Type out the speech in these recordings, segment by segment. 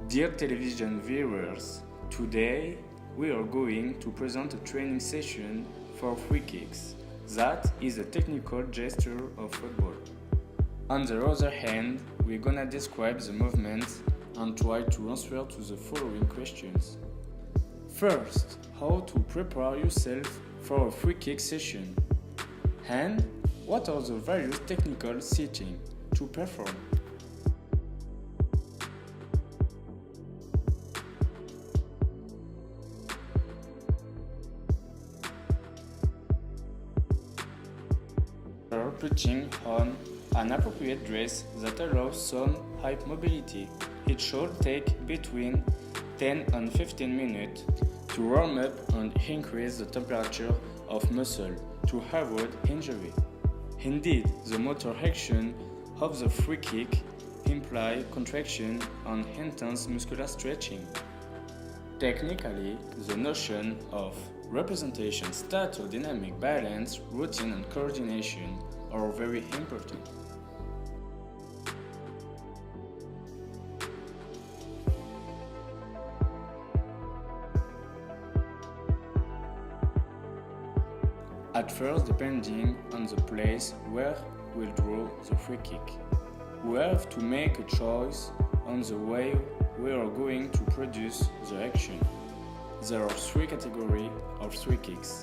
Dear television viewers, today we are going to present a training session for free kicks. That is a technical gesture of football. On the other hand, we're gonna describe the movements and try to answer to the following questions. First, how to prepare yourself for a free kick session. And what are the various technical settings to perform? Putting on an appropriate dress that allows some hip mobility. It should take between 10 and 15 minutes to warm up and increase the temperature of muscle to avoid injury. Indeed, the motor action of the free kick implies contraction and intense muscular stretching. Technically, the notion of representation, stature, dynamic, balance, routine, and coordination are very important. At first, depending on the place where we'll draw the free kick, we have to make a choice on the way we are going to produce the action. There are three categories of free kicks.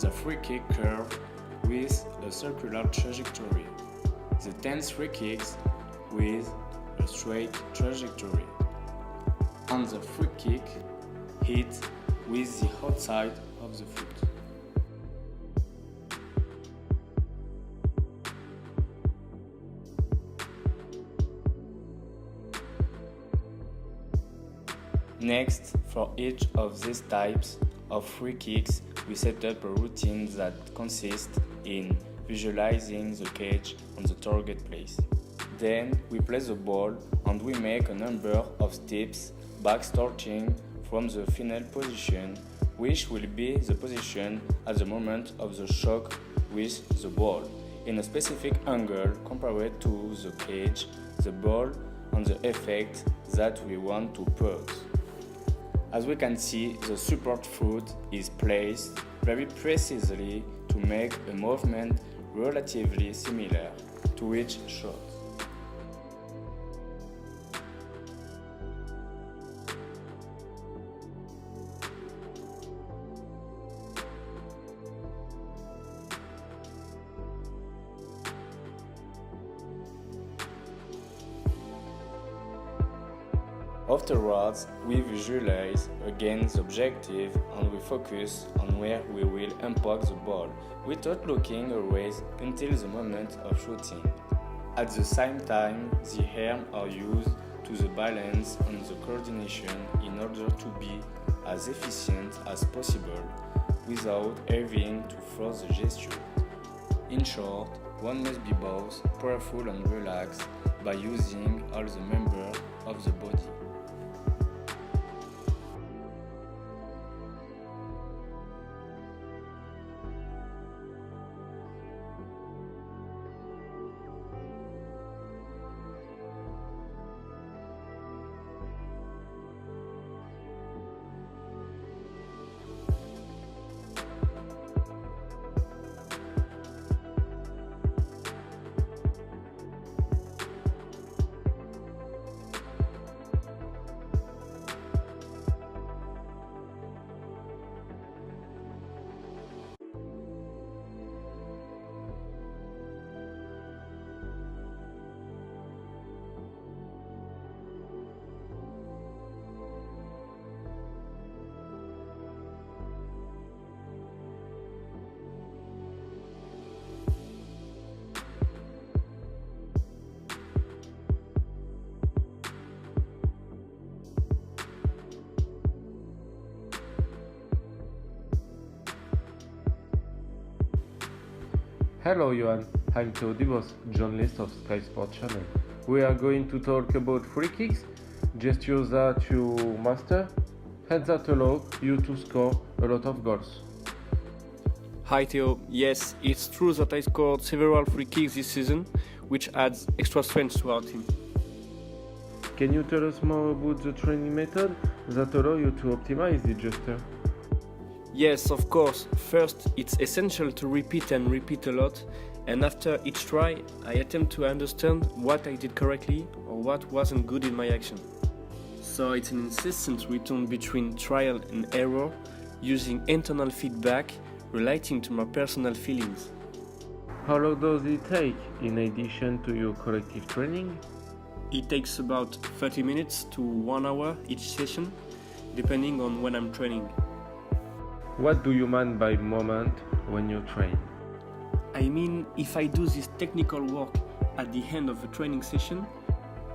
The free kick curve with a circular trajectory, the tense free kicks with a straight trajectory, and the free kick hit with the outside of the foot. Next, for each of these types of free kicks, we set up a routine that consists in visualizing the cage on the target place. Then we place the ball and we make a number of steps back starting from the final position, which will be the position at the moment of the shock with the ball, in a specific angle compared to the cage, the ball, and the effect that we want to produce. As we can see, the support foot is placed very precisely to make a movement relatively similar to each shot. Afterwards, we visualize again the objective and we focus on where we will impact the ball without looking always until the moment of shooting. At the same time, the arms are used to the balance and the coordination in order to be as efficient as possible without having to force the gesture. In short, one must be both powerful and relaxed by using all the members of the body. Hello Johan, I'm Duboscq, journalist of Sky Sport Channel. We are going to talk about free kicks, gestures that you master, and that allow you to score a lot of goals. Hi Theo, yes, it's true that I scored several free kicks this season, which adds extra strength to our team. Can you tell us more about the training method that allow you to optimize the gesture? Yes, of course. First, it's essential to repeat and repeat a lot, and after each try, I attempt to understand what I did correctly or what wasn't good in my action. So it's an incessant return between trial and error, using internal feedback relating to my personal feelings. How long does it take in addition to your collective training? It takes about 30 minutes to 1 hour each session, depending on when I'm training. What do you mean by moment when you train? I mean, if I do this technical work at the end of a training session,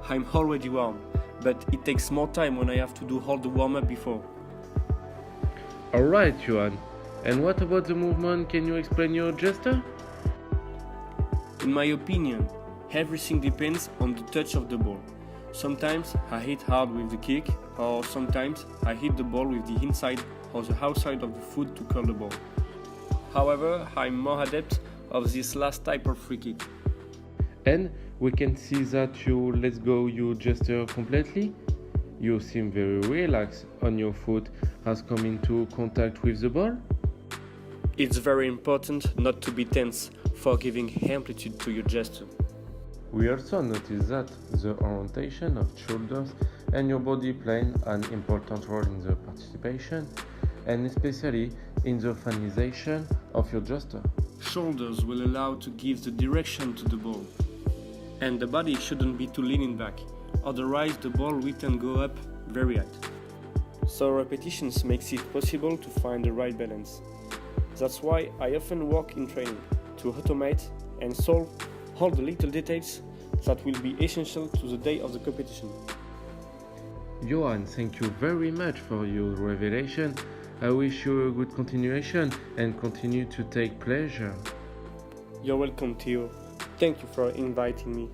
I'm already warm, but it takes more time when I have to do all the warm-up before. Alright, Johan. And what about the movement? Can you explain your gesture? In my opinion, everything depends on the touch of the ball. Sometimes I hit hard with the kick, or sometimes I hit the ball with the inside or the outside of the foot to curl the ball. However, I'm more adept of this last type of free kick. And we can see that you let go your gesture completely. You seem very relaxed on your foot as come into contact with the ball. It's very important not to be tense for giving amplitude to your gesture. We also notice that the orientation of shoulders and your body play an important role in the participation, and especially in the finalization of your gesture. Shoulders will allow to give the direction to the ball, and the body shouldn't be too leaning back, otherwise the ball will then go up very high. So repetitions makes it possible to find the right balance. That's why I often work in training, to automate and solve all the little details that will be essential to the day of the competition. Johan, thank you very much for your revelation. I wish you a good continuation and continue to take pleasure. You're welcome, Theo. Thank you for inviting me.